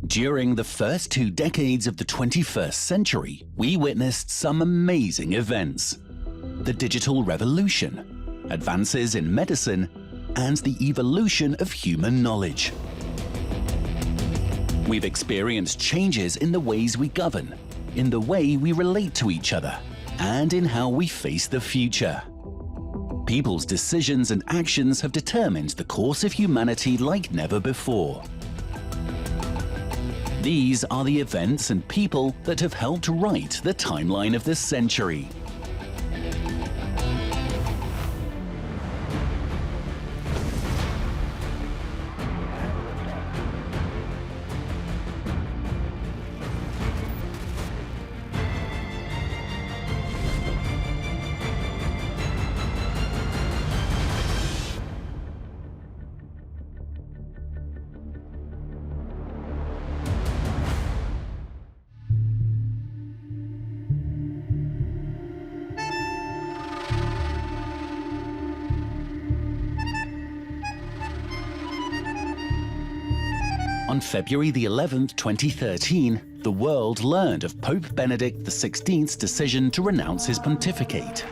During the first 2 decades of the 21st century, we witnessed some amazing events. The digital revolution, advances in medicine, and the evolution of human knowledge. We've experienced changes in the ways we govern, in the way we relate to each other, and in how we face the future. People's decisions and actions have determined the course of humanity like never before. These are the events and people that have helped write the timeline of this century. On February the 11th, 2013, the world learned of Pope Benedict XVI's decision to renounce his pontificate.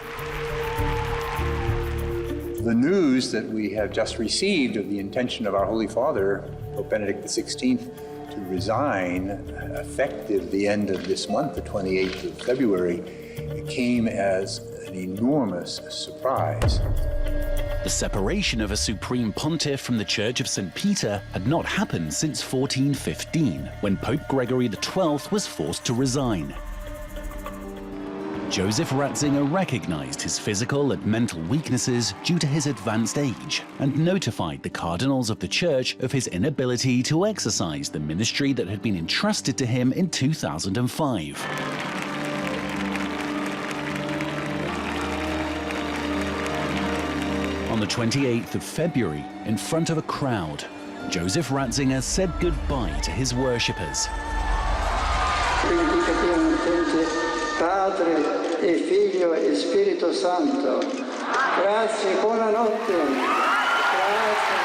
The news that we have just received of the intention of our Holy Father, Pope Benedict XVI, to resign, effective the end of this month, the 28th of February, it came as an enormous surprise. The separation of a supreme pontiff from the Church of St. Peter had not happened since 1415, when Pope Gregory XII was forced to resign. Joseph Ratzinger recognized his physical and mental weaknesses due to his advanced age and notified the cardinals of the Church of his inability to exercise the ministry that had been entrusted to him in 2005. On the 28th of February, in front of a crowd, Joseph Ratzinger said goodbye to his worshippers. Padre e Figlio e Spirito Santo. Grazie, buonanotte. Grazie a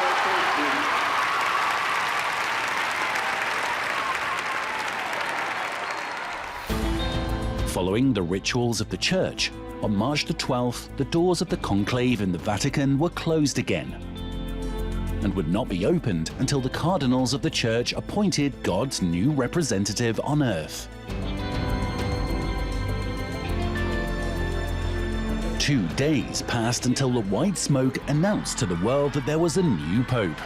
tutti. Following the rituals of the Church, on March the 12th, the doors of the conclave in the Vatican were closed again and would not be opened until the cardinals of the Church appointed God's new representative on earth. 2 days passed until the white smoke announced to the world that there was a new pope.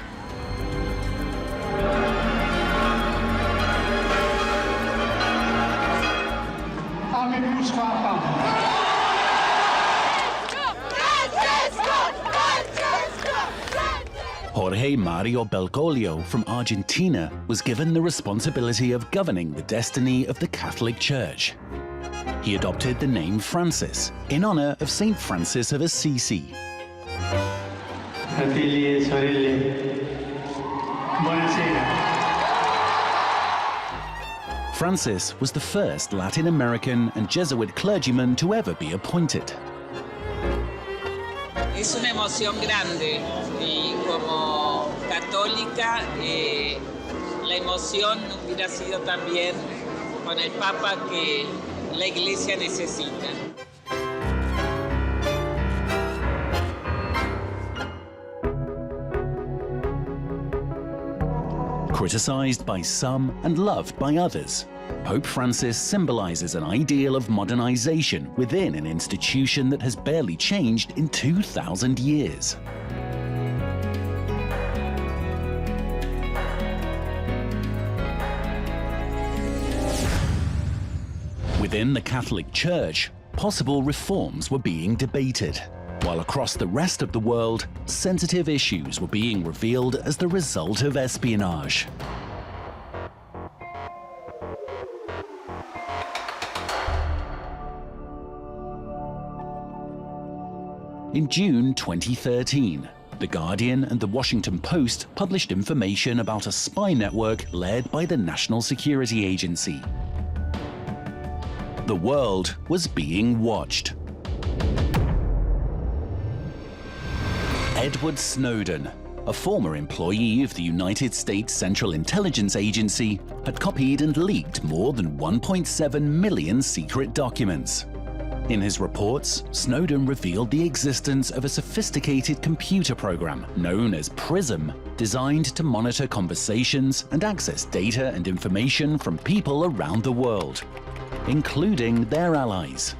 Jorge Mario Bergoglio from Argentina was given the responsibility of governing the destiny of the Catholic Church. He adopted the name Francis in honor of Saint Francis of Assisi. Fratelli e sorelle, buonasera. Francis was the first Latin American and Jesuit clergyman to ever be appointed. Es una emoción grande y como católica la emoción hubiera sido también con el Papa que la Iglesia necesita. Criticized by some and loved by others, Pope Francis symbolizes an ideal of modernization within an institution that has barely changed in 2,000 years. Within the Catholic Church, possible reforms were being debated, while across the rest of the world, sensitive issues were being revealed as the result of espionage. In June 2013, The Guardian and The Washington Post published information about a spy network led by the National Security Agency. The world was being watched. Edward Snowden, a former employee of the United States Central Intelligence Agency, had copied and leaked more than 1.7 million secret documents. In his reports, Snowden revealed the existence of a sophisticated computer program known as PRISM, designed to monitor conversations and access data and information from people around the world, including their allies.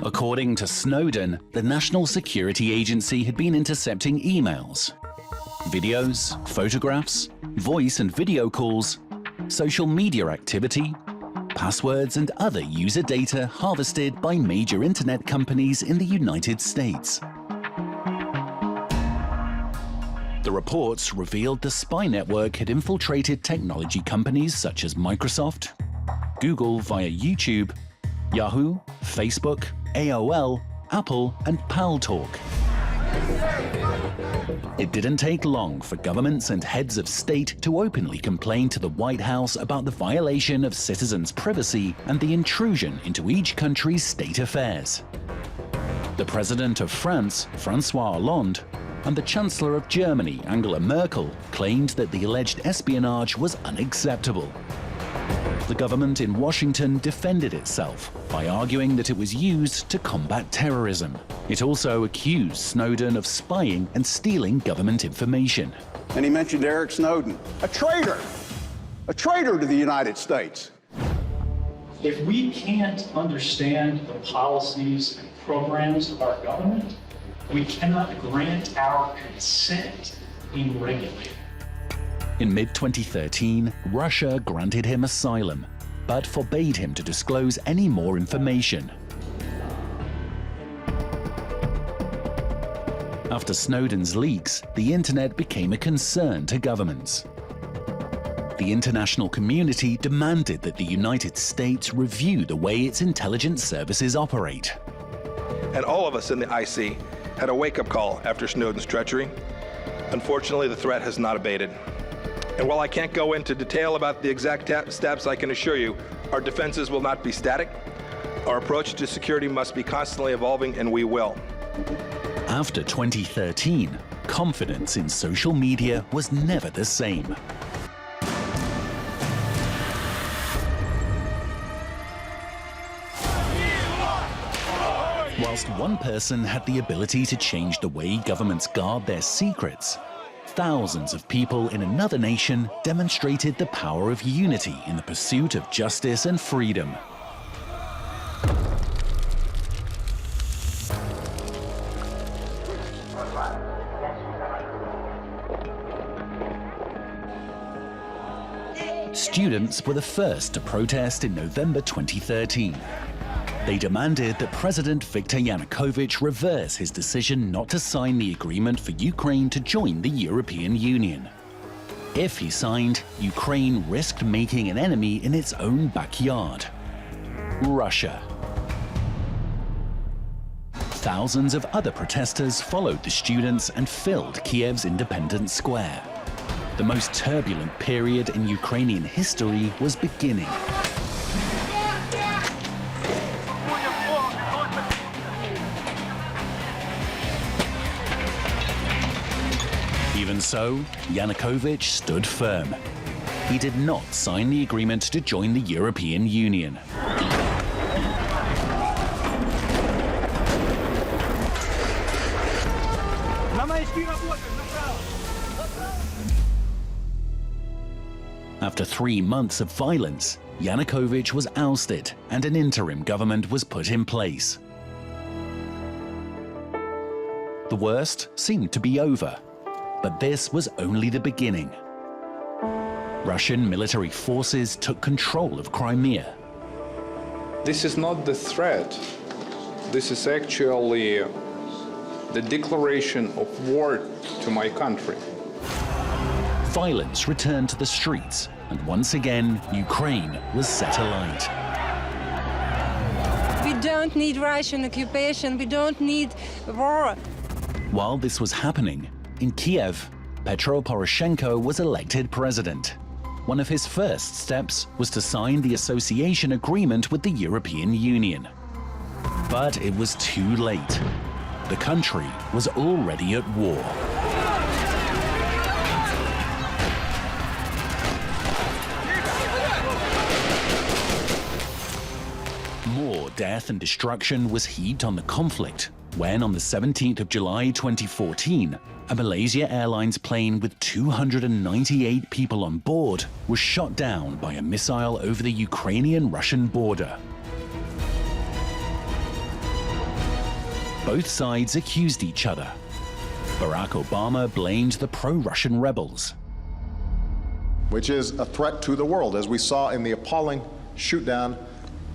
According to Snowden, the National Security Agency had been intercepting emails, videos, photographs, voice and video calls, social media activity, passwords and other user data harvested by major internet companies in the United States. The reports revealed the spy network had infiltrated technology companies such as Microsoft, Google via YouTube, Yahoo, Facebook, AOL, Apple, and Paltalk. It didn't take long for governments and heads of state to openly complain to the White House about the violation of citizens' privacy and the intrusion into each country's state affairs. The President of France, François Hollande, and the Chancellor of Germany, Angela Merkel, claimed that the alleged espionage was unacceptable. The government in Washington defended itself by arguing that it was used to combat terrorism. It also accused Snowden of spying and stealing government information. And he mentioned Eric Snowden, a traitor to the United States. If we can't understand the policies and programs of our government, we cannot grant our consent in regulating. In mid-2013, Russia granted him asylum, but forbade him to disclose any more information. After Snowden's leaks, the internet became a concern to governments. The international community demanded that the United States review the way its intelligence services operate. And all of us in the IC had a wake-up call after Snowden's treachery. Unfortunately, the threat has not abated. And while I can't go into detail about the exact steps, I can assure you our defenses will not be static. Our approach to security must be constantly evolving, and we will. After 2013, confidence in social media was never the same. Whilst one person had the ability to change the way governments guard their secrets, thousands of people in another nation demonstrated the power of unity in the pursuit of justice and freedom. Students were the first to protest in November 2013. They demanded that President Viktor Yanukovych reverse his decision not to sign the agreement for Ukraine to join the European Union. If he signed, Ukraine risked making an enemy in its own backyard: Russia. Thousands of other protesters followed the students and filled Kiev's Independence Square. The most turbulent period in Ukrainian history was beginning. Even so, Yanukovych stood firm. He did not sign the agreement to join the European Union. After 3 months of violence, Yanukovych was ousted and an interim government was put in place. The worst seemed to be over, but this was only the beginning. Russian military forces took control of Crimea. This is not the threat. This is actually the declaration of war to my country. Violence returned to the streets, and once again, Ukraine was set alight. We don't need Russian occupation, we don't need war. While this was happening, in Kiev, Petro Poroshenko was elected president. One of his first steps was to sign the association agreement with the European Union. But it was too late. The country was already at war. More death and destruction was heaped on the conflict when, on the 17th of July 2014, a Malaysia Airlines plane with 298 people on board was shot down by a missile over the Ukrainian-Russian border. Both sides accused each other. Barack Obama blamed the pro-Russian rebels, which is a threat to the world, as we saw in the appalling shoot-down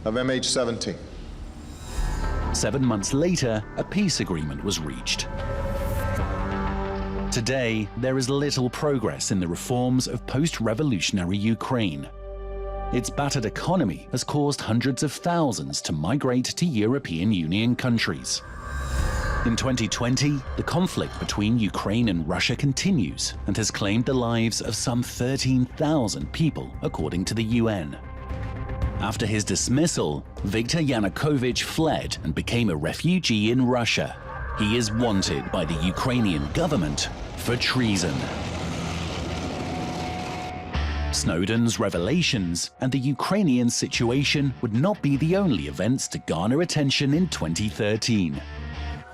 of MH370. 7 months later, a peace agreement was reached. Today, there is little progress in the reforms of post-revolutionary Ukraine. Its battered economy has caused hundreds of thousands to migrate to European Union countries. In 2020, the conflict between Ukraine and Russia continues and has claimed the lives of some 13,000 people, according to the UN. After his dismissal, Viktor Yanukovych fled and became a refugee in Russia. He is wanted by the Ukrainian government for treason. Snowden's revelations and the Ukrainian situation would not be the only events to garner attention in 2013.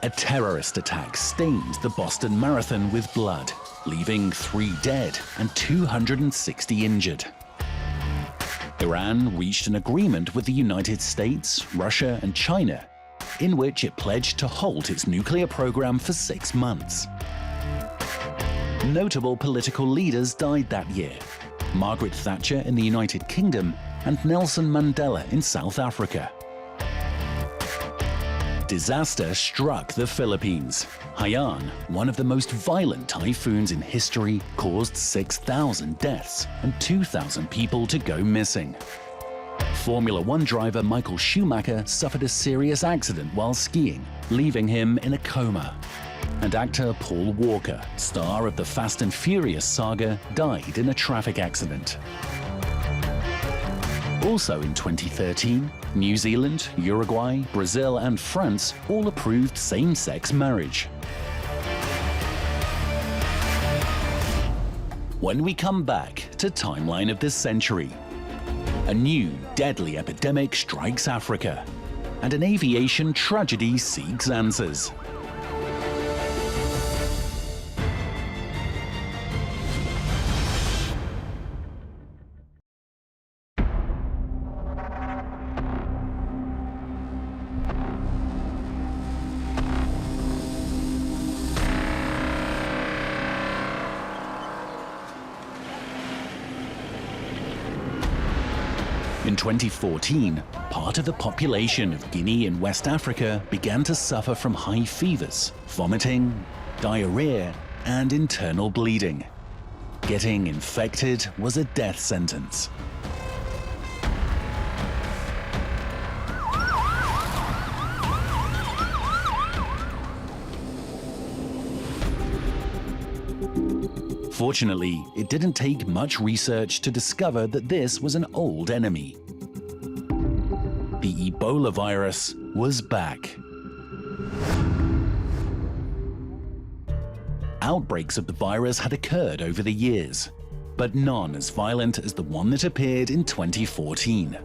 A terrorist attack stained the Boston Marathon with blood, leaving 3 dead and 260 injured. Iran reached an agreement with the United States, Russia, and China, in which it pledged to halt its nuclear program for 6 months. Notable political leaders died that year: Margaret Thatcher in the United Kingdom and Nelson Mandela in South Africa. Disaster struck the Philippines. Haiyan, one of the most violent typhoons in history, caused 6,000 deaths and 2,000 people to go missing. Formula One driver Michael Schumacher suffered a serious accident while skiing, leaving him in a coma. And actor Paul Walker, star of the Fast and Furious saga, died in a traffic accident. Also in 2013, New Zealand, Uruguay, Brazil, and France all approved same-sex marriage. When we come back to Timeline of the Century, a new deadly epidemic strikes Africa, and an aviation tragedy seeks answers. In 2014, part of the population of Guinea in West Africa began to suffer from high fevers, vomiting, diarrhea, and internal bleeding. Getting infected was a death sentence. Fortunately, it didn't take much research to discover that this was an old enemy. The Ebola virus was back. Outbreaks of the virus had occurred over the years, but none as violent as the one that appeared in 2014.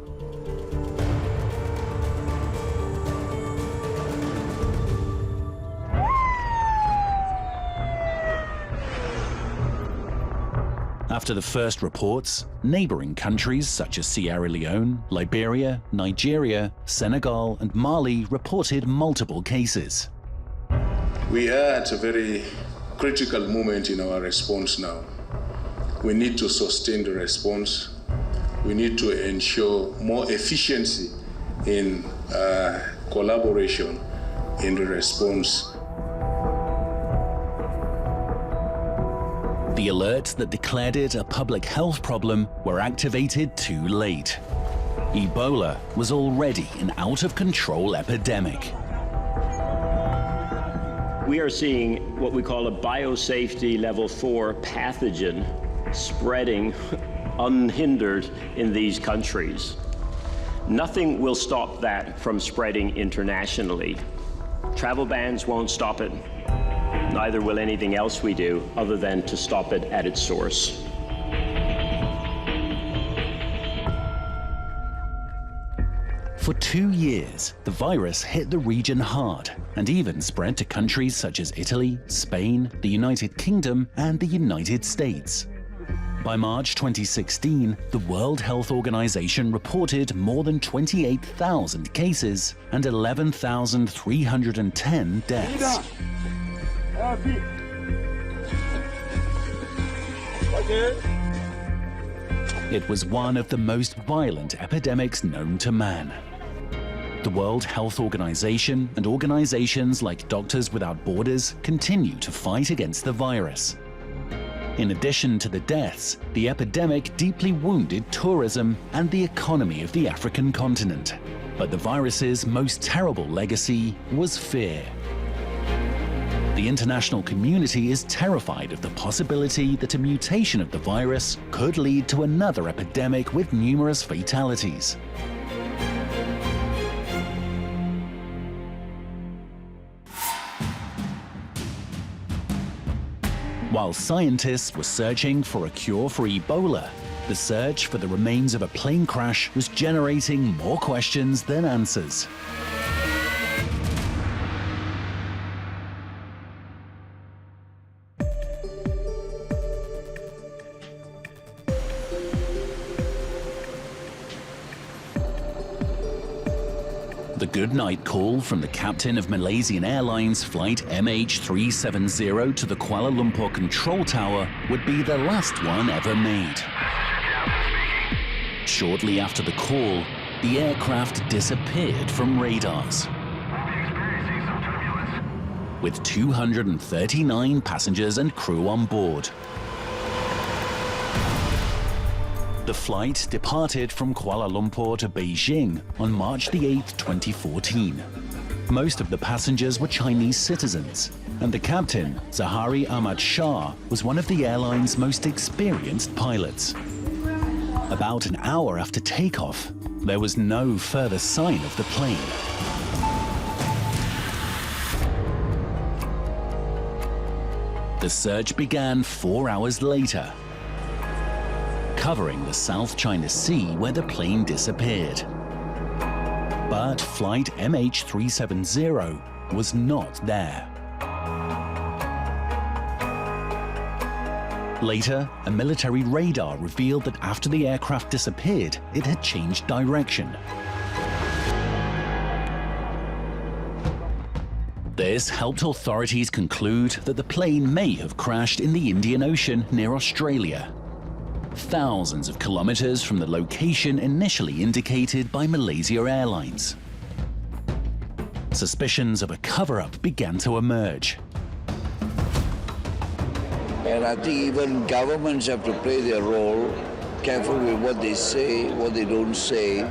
After the first reports, neighboring countries such as Sierra Leone, Liberia, Nigeria, Senegal, and Mali reported multiple cases. We are at a very critical moment in our response now. We need to sustain the response. We need to ensure more efficiency in collaboration in the response. The alerts that declared it a public health problem were activated too late. Ebola was already an out-of-control epidemic. We are seeing what we call a biosafety level 4 pathogen spreading unhindered in these countries. Nothing will stop that from spreading internationally. Travel bans won't stop it. Neither will anything else we do other than to stop it at its source. For 2 years, the virus hit the region hard and even spread to countries such as Italy, Spain, the United Kingdom, and the United States. By March 2016, the World Health Organization reported more than 28,000 cases and 11,310 deaths. It was one of the most violent epidemics known to man. The World Health Organization and organizations like Doctors Without Borders continue to fight against the virus. In addition to the deaths, the epidemic deeply wounded tourism and the economy of the African continent. But the virus's most terrible legacy was fear. The international community is terrified of the possibility that a mutation of the virus could lead to another epidemic with numerous fatalities. While scientists were searching for a cure for Ebola, the search for the remains of a plane crash was generating more questions than answers. The goodnight call from the captain of Malaysia Airlines Flight MH370 to the Kuala Lumpur control tower would be the last one ever made. Shortly after the call, the aircraft disappeared from radars. With 239 passengers and crew on board. The flight departed from Kuala Lumpur to Beijing on March the 8th, 2014. Most of the passengers were Chinese citizens, and the captain, Zahari Ahmad Shah, was one of the airline's most experienced pilots. About an hour after takeoff, there was no further sign of the plane. The search began 4 hours later, covering the South China Sea where the plane disappeared. But flight MH370 was not there. Later, a military radar revealed that after the aircraft disappeared, it had changed direction. This helped authorities conclude that the plane may have crashed in the Indian Ocean near Australia, thousands of kilometers from the location initially indicated by Malaysia Airlines. Suspicions of a cover-up began to emerge. And I think even governments have to play their role, careful with what they say, what they don't say.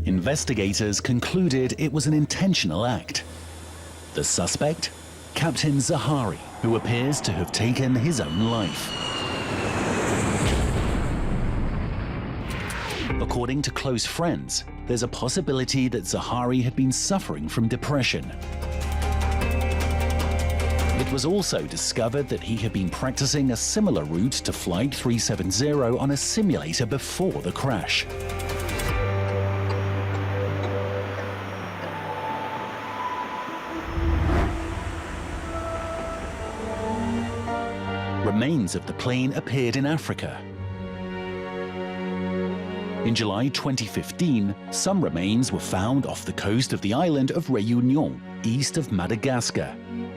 Investigators concluded it was an intentional act. The suspect? Captain Zahari, who appears to have taken his own life. According to close friends, there's a possibility that Zahari had been suffering from depression. It was also discovered that he had been practicing a similar route to Flight 370 on a simulator before the crash. Remains of the plane appeared in Africa. In July 2015, some remains were found off the coast of the island of Réunion, east of Madagascar.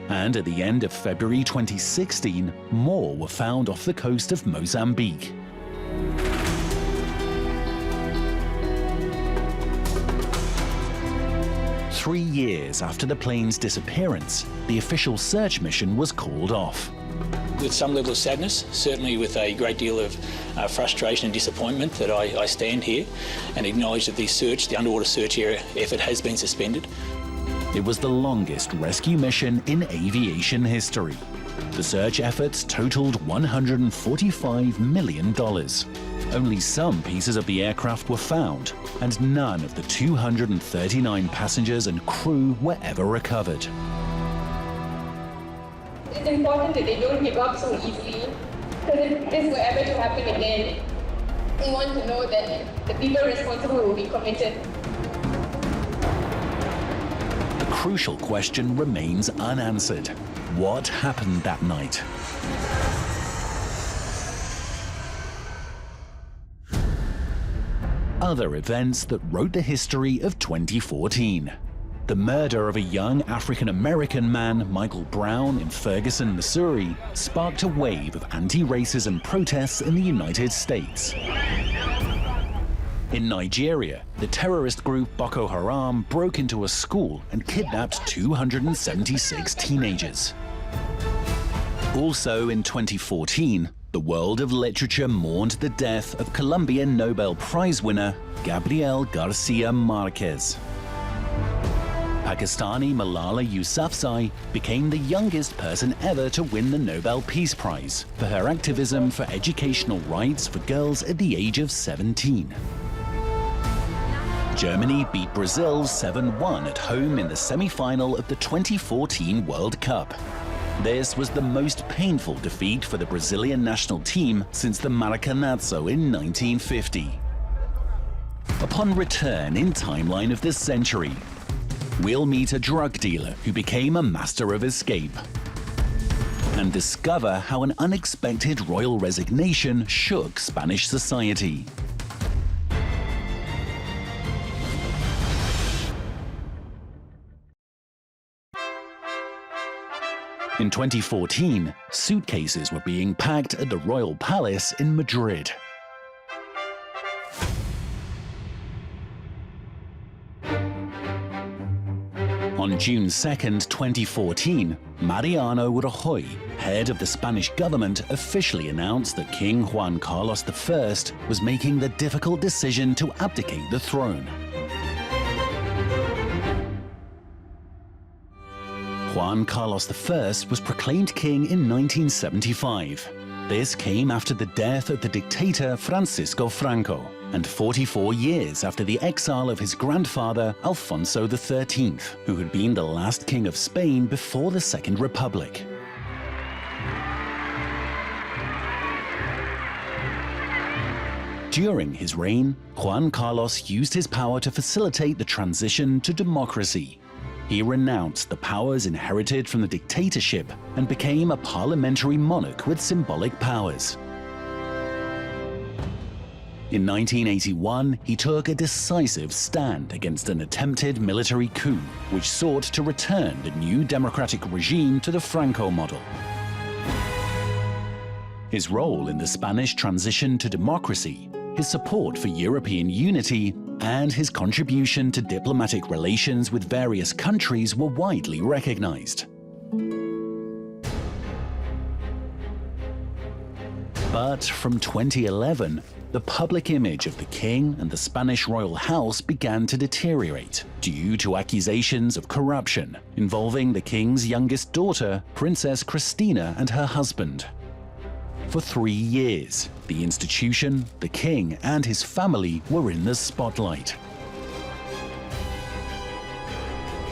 And at the end of February 2016, more were found off the coast of Mozambique. Three years after the plane's disappearance, the official search mission was called off. With some level of sadness, certainly with a great deal of frustration and disappointment that I stand here and acknowledge that the underwater search area effort has been suspended. It was the longest rescue mission in aviation history. The search efforts totaled $145 million. Only some pieces of the aircraft were found, and none of the 239 passengers and crew were ever recovered. It's important that they don't give up so easily, because if this were ever to happen again, we want to know that the people responsible will be committed. The crucial question remains unanswered. What happened that night? Other events that wrote the history of 2014. The murder of a young African-American man, Michael Brown, in Ferguson, Missouri, sparked a wave of anti-racism protests in the United States. In Nigeria, the terrorist group Boko Haram broke into a school and kidnapped 276 teenagers. Also in 2014, the world of literature mourned the death of Colombian Nobel Prize winner Gabriel Garcia Marquez. Pakistani Malala Yousafzai became the youngest person ever to win the Nobel Peace Prize for her activism for educational rights for girls at the age of 17. Germany beat Brazil 7-1 at home in the semi-final of the 2014 World Cup. This was the most painful defeat for the Brazilian national team since the Maracanazo in 1950. Upon return in Timeline of the Century, we'll meet a drug dealer who became a master of escape and discover how an unexpected royal resignation shook Spanish society. In 2014, suitcases were being packed at the Royal Palace in Madrid. On June 2nd, 2014, Mariano Rajoy, head of the Spanish government, officially announced that King Juan Carlos I was making the difficult decision to abdicate the throne. Juan Carlos I was proclaimed king in 1975. This came after the death of the dictator Francisco Franco, and 44 years after the exile of his grandfather Alfonso XIII, who had been the last king of Spain before the Second Republic. During his reign, Juan Carlos used his power to facilitate the transition to democracy. He renounced the powers inherited from the dictatorship and became a parliamentary monarch with symbolic powers. In 1981, he took a decisive stand against an attempted military coup, which sought to return the new democratic regime to the Franco model. His role in the Spanish transition to democracy, his support for European unity, and his contribution to diplomatic relations with various countries were widely recognized. But from 2011, the public image of the king and the Spanish royal house began to deteriorate due to accusations of corruption involving the king's youngest daughter, Princess Cristina, and her husband. For 3 years, the institution, the king, and his family were in the spotlight.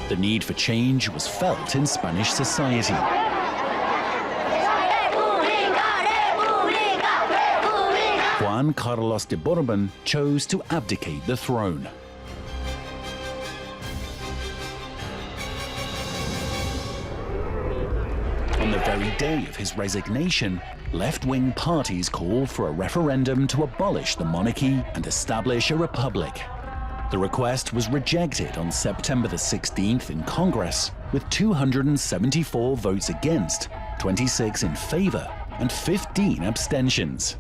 The need for change was felt in Spanish society. Juan Carlos de Bourbon chose to abdicate the throne. On the very day of his resignation, left-wing parties called for a referendum to abolish the monarchy and establish a republic. The request was rejected on September the 16th in Congress, with 274 votes against, 26 in favor, and 15 abstentions.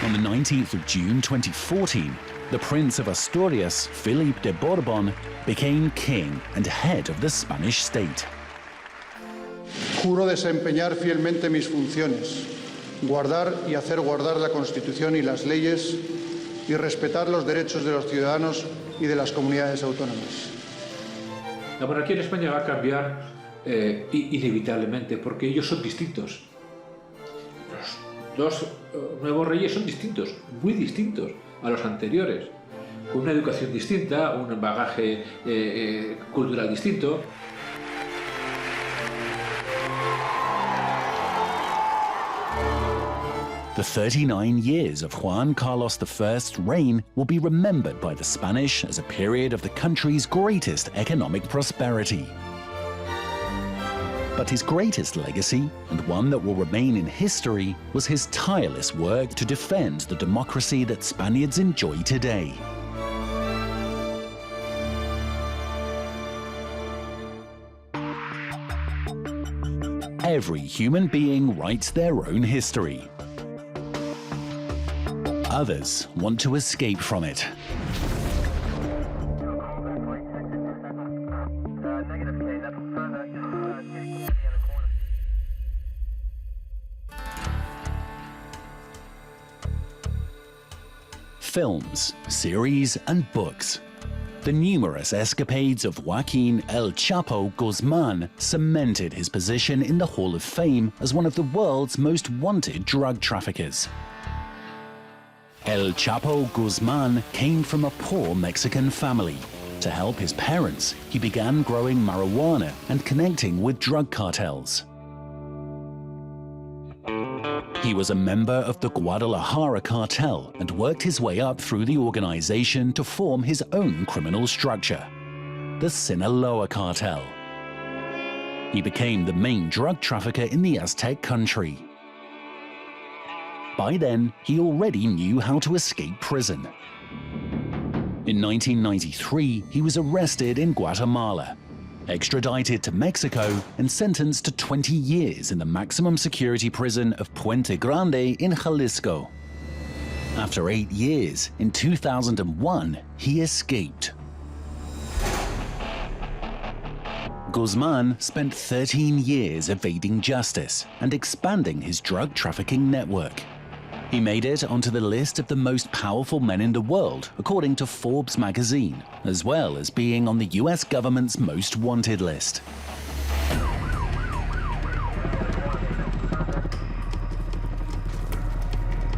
On the 19th of June 2014, the Prince of Asturias, Felipe de Borbón, became king and head of the Spanish state. Juro desempeñar fielmente mis funciones, guardar y hacer guardar la Constitución y las leyes y respetar los derechos de los ciudadanos y de las comunidades autónomas. La monarquía en España va a cambiar inevitablemente porque ellos son distintos. Los dos nuevos reyes son distintos, muy distintos a los anteriores, con una educación distinta, un bagaje cultural distinto. The 39 years of Juan Carlos I's reign will be remembered by the Spanish as a period of the country's greatest economic prosperity. But his greatest legacy, and one that will remain in history, was his tireless work to defend the democracy that Spaniards enjoy today. Every human being writes their own history. Others want to escape from it. Films, series, and books. The numerous escapades of Joaquin El Chapo Guzman cemented his position in the Hall of Fame as one of the world's most wanted drug traffickers. El Chapo Guzman came from a poor Mexican family. To help his parents, he began growing marijuana and connecting with drug cartels. He was a member of the Guadalajara cartel and worked his way up through the organization to form his own criminal structure, the Sinaloa cartel. He became the main drug trafficker in the Aztec country. By then, he already knew how to escape prison. In 1993, he was arrested in Guatemala, extradited to Mexico, and sentenced to 20 years in the maximum security prison of Puente Grande in Jalisco. After 8 years, in 2001, he escaped. Guzman spent 13 years evading justice and expanding his drug trafficking network. He made it onto the list of the most powerful men in the world, according to Forbes magazine, as well as being on the US government's most wanted list.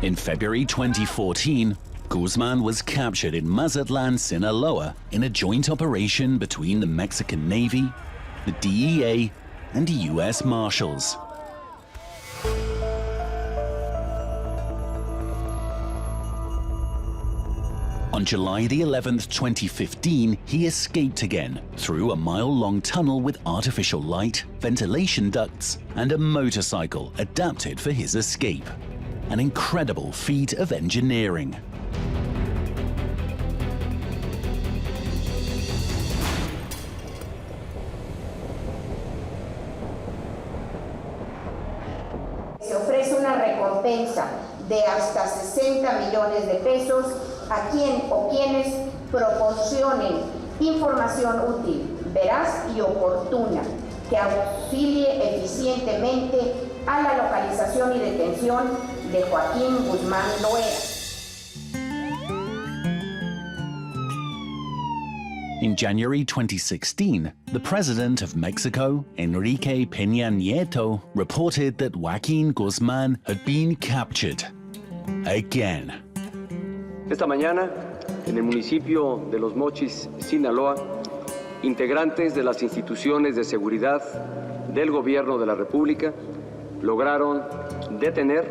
In February 2014, Guzman was captured in Mazatlan, Sinaloa, in a joint operation between the Mexican Navy, the DEA, and US Marshals. On July the 11th, 2015, he escaped again through a mile-long tunnel with artificial light, ventilation ducts, and a motorcycle adapted for his escape. An incredible feat of engineering. Se ofrece una recompensa de hasta 60 millones de pesos a quien o quienes proporcionen información útil, veraz y oportuna que auxilie eficientemente a la localización y detención de Joaquín Guzmán Loera. In January 2016, the president of Mexico, Enrique Peña Nieto, reported that Joaquín Guzmán had been captured. Again. Esta mañana, en el municipio de Los Mochis, Sinaloa, integrantes de las instituciones de seguridad del Gobierno de la República lograron detener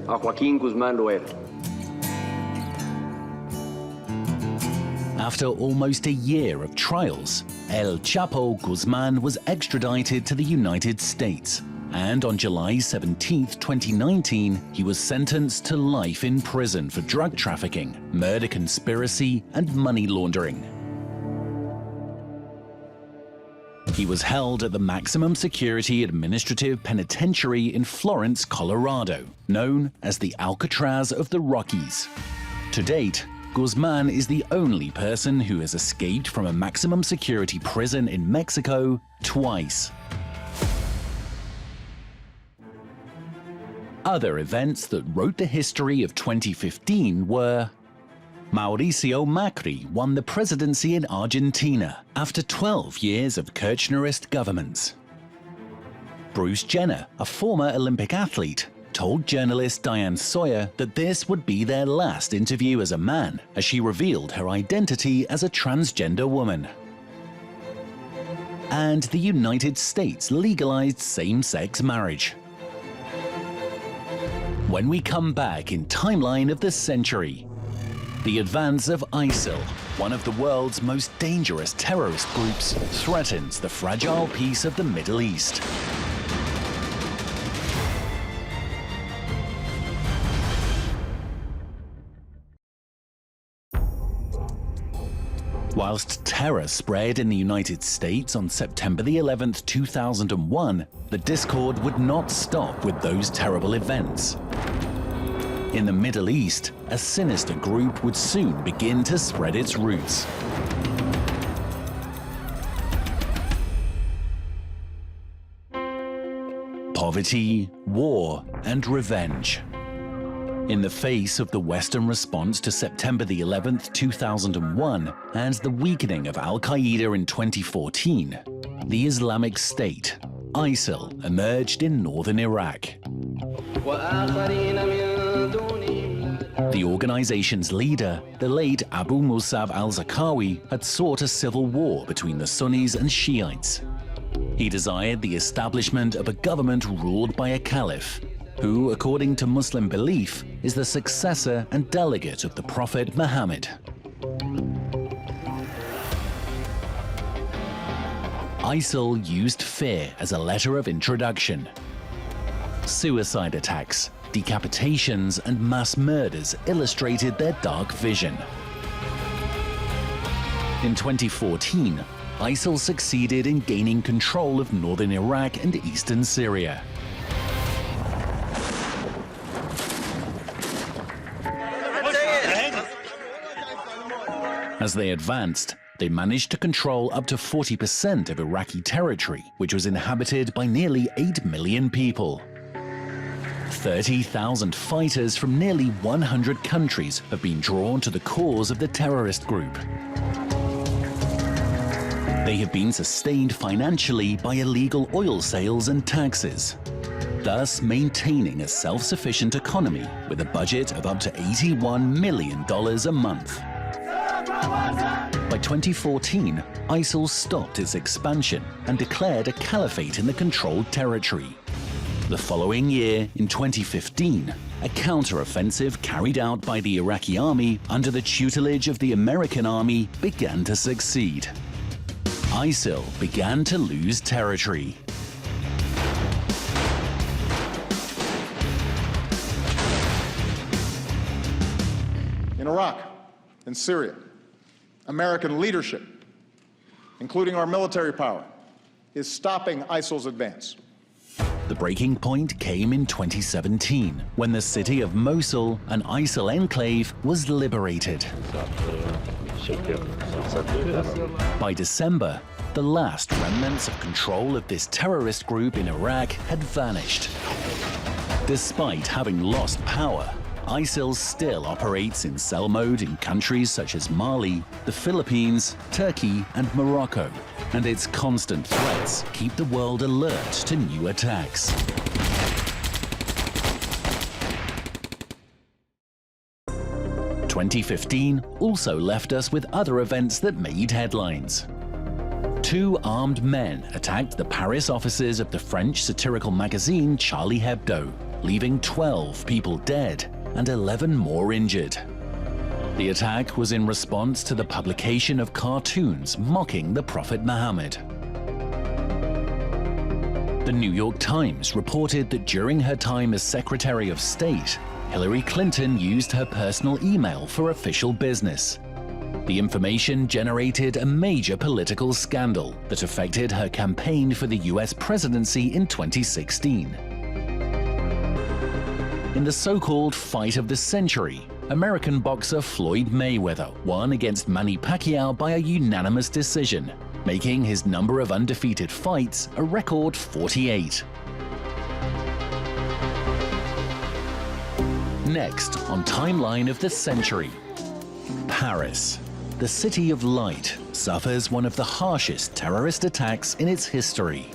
a Joaquín Guzmán Loera. After almost a year of trials, El Chapo Guzman was extradited to the United States. And on July 17, 2019, he was sentenced to life in prison for drug trafficking, murder conspiracy, and money laundering. He was held at the Maximum Security Administrative Penitentiary in Florence, Colorado, known as the Alcatraz of the Rockies. To date, Guzman is the only person who has escaped from a maximum security prison in Mexico twice. Other events that wrote the history of 2015 were Mauricio Macri won the presidency in Argentina after 12 years of Kirchnerist governments. Bruce Jenner, a former Olympic athlete, told journalist Diane Sawyer that this would be their last interview as a man, as she revealed her identity as a transgender woman. And the United States legalized same-sex marriage. When we come back in Timeline of the Century, the advance of ISIL, one of the world's most dangerous terrorist groups, threatens the fragile peace of the Middle East. Whilst terror spread in the United States on September the 11th, 2001, the discord would not stop with those terrible events. In the Middle East, a sinister group would soon begin to spread its roots. Poverty, war, and revenge. In the face of the Western response to September the 11th, 2001, and the weakening of Al-Qaeda in 2014, the Islamic State, ISIL, emerged in northern Iraq. The organization's leader, the late Abu Musab al-Zarqawi, had sought a civil war between the Sunnis and Shiites. He desired the establishment of a government ruled by a caliph, who, according to Muslim belief, is the successor and delegate of the Prophet Muhammad. ISIL used fear as a letter of introduction. Suicide attacks, decapitations, and mass murders illustrated their dark vision. In 2014, ISIL succeeded in gaining control of northern Iraq and eastern Syria. As they advanced, they managed to control up to 40% of Iraqi territory, which was inhabited by nearly 8 million people. 30,000 fighters from nearly 100 countries have been drawn to the cause of the terrorist group. They have been sustained financially by illegal oil sales and taxes, thus maintaining a self-sufficient economy with a budget of up to $81 million a month. By 2014, ISIL stopped its expansion and declared a caliphate in the controlled territory. The following year, in 2015, a counter-offensive carried out by the Iraqi army under the tutelage of the American army began to succeed. ISIL began to lose territory. In Iraq and Syria, American leadership, including our military power, is stopping ISIL's advance. The breaking point came in 2017, when the city of Mosul, an ISIL enclave, was liberated. By December, the last remnants of control of this terrorist group in Iraq had vanished. Despite having lost power, ISIL still operates in cell mode in countries such as Mali, the Philippines, Turkey, and Morocco, and its constant threats keep the world alert to new attacks. – 2015 also left us with other events that made headlines. 2 armed men attacked the Paris offices of the French satirical magazine Charlie Hebdo, leaving 12 people dead and 11 more injured. The attack was in response to the publication of cartoons mocking the Prophet Muhammad. The New York Times reported that during her time as Secretary of State, Hillary Clinton used her personal email for official business. The information generated a major political scandal that affected her campaign for the US presidency in 2016. In the so-called fight of the century, American boxer Floyd Mayweather won against Manny Pacquiao by a unanimous decision, making his number of undefeated fights a record 48. Next on Timeline of the Century, Paris, the city of light, suffers one of the harshest terrorist attacks in its history.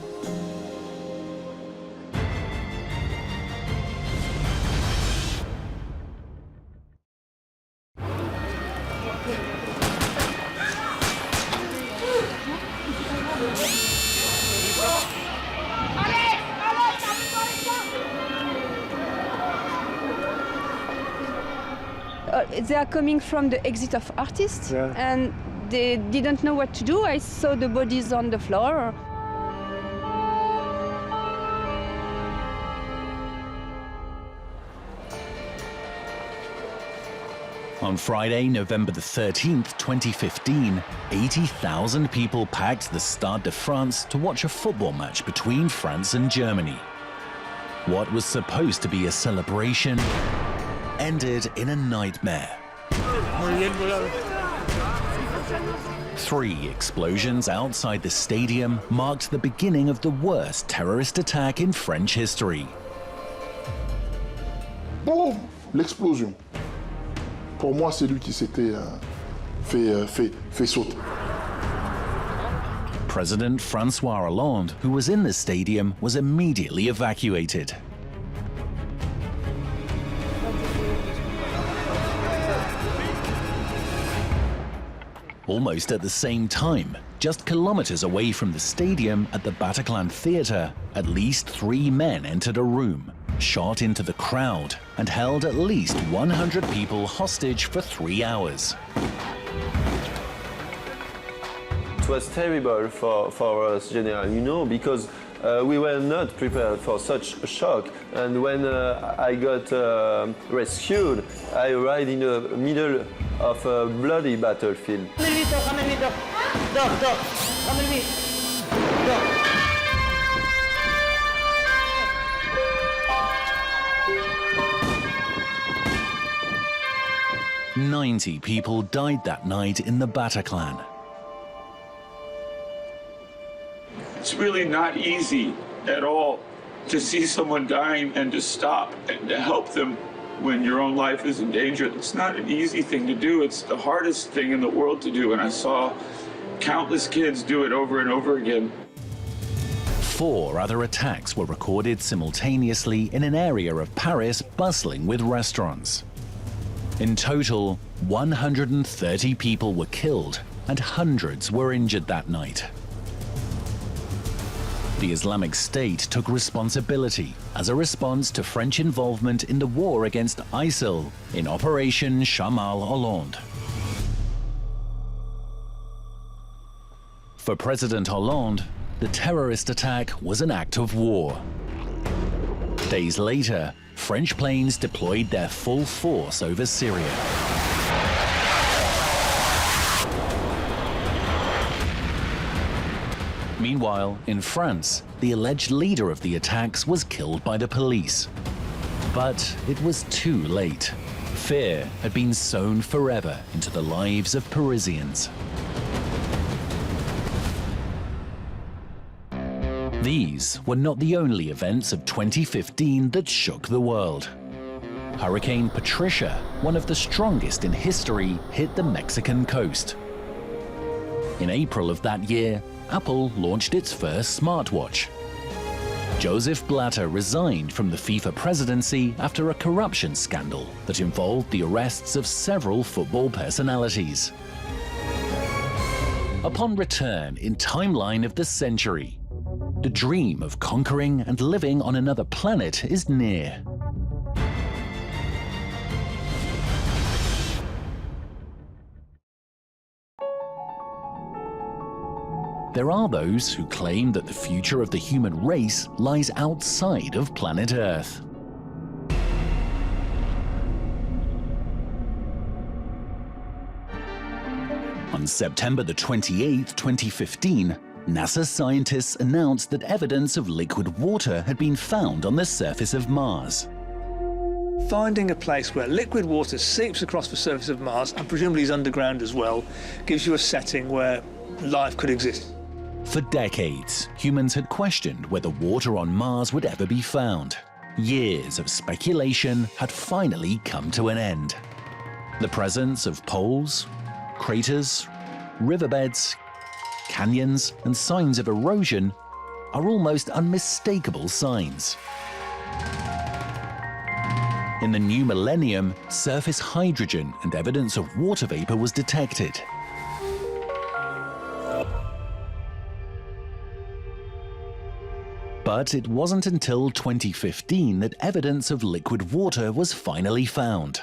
They are coming from the exit of artists, and they didn't know what to do. I saw the bodies on the floor. On Friday, November the 13th, 2015, 80,000 people packed the Stade de France to watch a football match between France and Germany. What was supposed to be a celebration ended in a nightmare. 3 explosions outside the stadium marked the beginning of the worst terrorist attack in French history. Boum! L'explosion. Pour moi, c'est lui qui s'était fait sauter. President Francois Hollande, who was in the stadium, was immediately evacuated. Almost at the same time, just kilometers away from the stadium at the Bataclan Theatre, at least 3 men entered a room, shot into the crowd, and held at least 100 people hostage for 3 hours. It was terrible for us, General, you know, because we were not prepared for such a shock. And when I got rescued, I arrived in the middle of a bloody battlefield. "90 people died that night in the Bataclan. It's really not easy at all to see someone dying and to stop and to help them when your own life is in danger. It's not an easy thing to do. It's the hardest thing in the world to do, and I saw countless kids do it over and over again. 4 other attacks were recorded simultaneously in an area of Paris bustling with restaurants. In total, 130 people were killed and hundreds were injured that night. The Islamic State took responsibility as a response to French involvement in the war against ISIL in Operation Chamal Hollande. For President Hollande, the terrorist attack was an act of war. Days later, French planes deployed their full force over Syria. Meanwhile, in France, the alleged leader of the attacks was killed by the police. But it was too late. Fear had been sown forever into the lives of Parisians. These were not the only events of 2015 that shook the world. Hurricane Patricia, one of the strongest in history, hit the Mexican coast. In April of that year, Apple launched its first smartwatch. Joseph Blatter resigned from the FIFA presidency after a corruption scandal that involved the arrests of several football personalities. Upon return in Timeline of the Century, the dream of conquering and living on another planet is near. There are those who claim that the future of the human race lies outside of planet Earth. On September the 28th, 2015, NASA scientists announced that evidence of liquid water had been found on the surface of Mars. Finding a place where liquid water seeps across the surface of Mars, and presumably is underground as well, gives you a setting where life could exist. For decades, humans had questioned whether water on Mars would ever be found. Years of speculation had finally come to an end. The presence of poles, craters, riverbeds, canyons, and signs of erosion are almost unmistakable signs. In the new millennium, surface hydrogen and evidence of water vapor was detected. But it wasn't until 2015 that evidence of liquid water was finally found.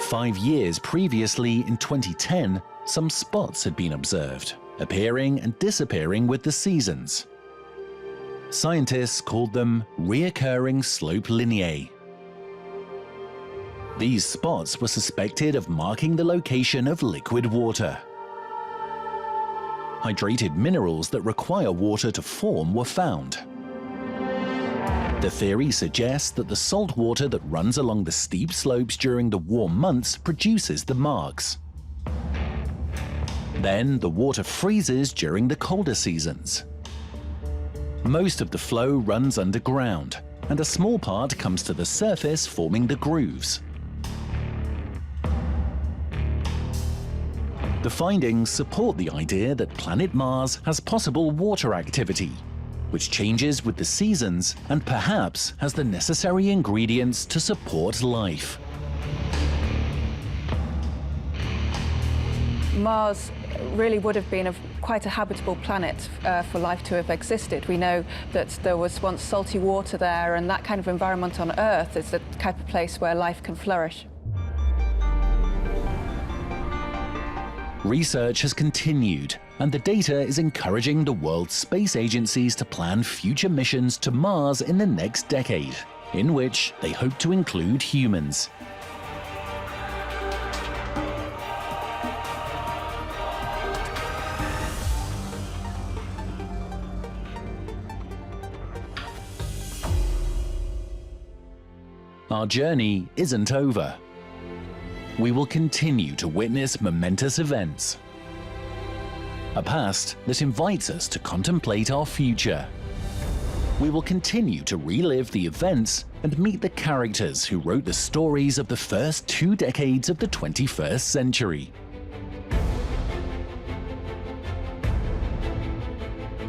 Five years previously, in 2010, some spots had been observed, appearing and disappearing with the seasons. Scientists called them reoccurring slope lineae. These spots were suspected of marking the location of liquid water. Hydrated minerals that require water to form were found. The theory suggests that the salt water that runs along the steep slopes during the warm months produces the marks. Then the water freezes during the colder seasons. Most of the flow runs underground, and a small part comes to the surface, forming the grooves. The findings support the idea that planet Mars has possible water activity, which changes with the seasons and perhaps has the necessary ingredients to support life. Mars really would have been quite a habitable planet for life to have existed. We know that there was once salty water there, and that kind of environment on Earth is the type of place where life can flourish. Research has continued, and the data is encouraging the world's space agencies to plan future missions to Mars in the next decade, in which they hope to include humans. Our journey isn't over. We will continue to witness momentous events. A past that invites us to contemplate our future. We will continue to relive the events and meet the characters who wrote the stories of the first 2 decades of the 21st century.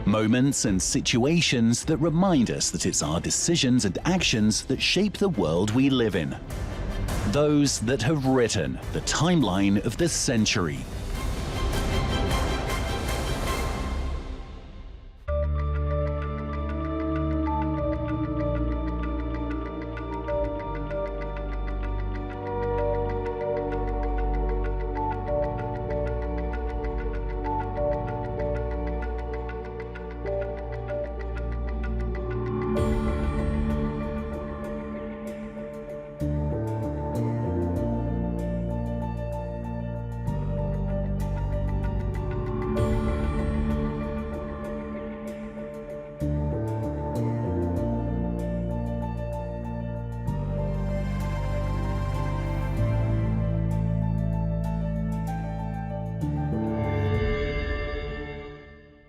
Moments and situations that remind us that it's our decisions and actions that shape the world we live in. Those that have written the timeline of the century.